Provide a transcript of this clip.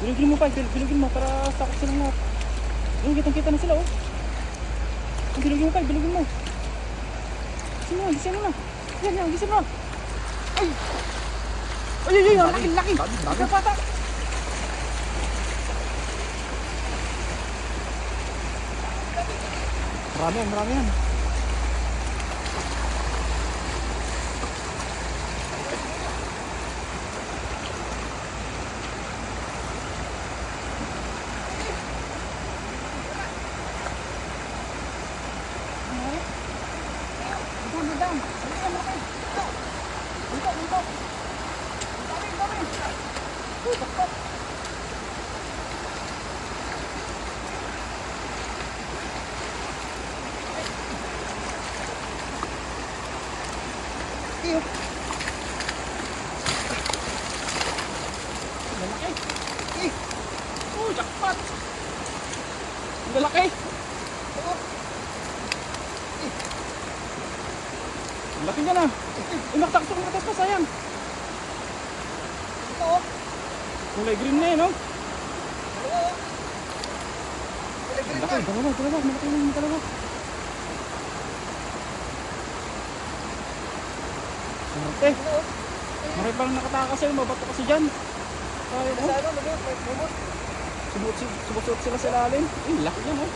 Bilugin mo pa, bilugin mo para takot silang lahat. Ayun, kitang-kita na sila oh. Bilugin mo pa, bilugin mo. Gising mo na. Yan, gising mo. Ay! Ay, ang laki. Ikaw pata. Marami yan. Jackpot! Ang lalaki! Ang laki niya na! Nakataksok pa, sayang! Kulay green na yun, no? Ang laki, dalawa, malaki yung dalawa. Marte! Mare parang nakatakas sa'yo, mabato kasi dyan. Subot sila sa ilalim. Laki yan, oh.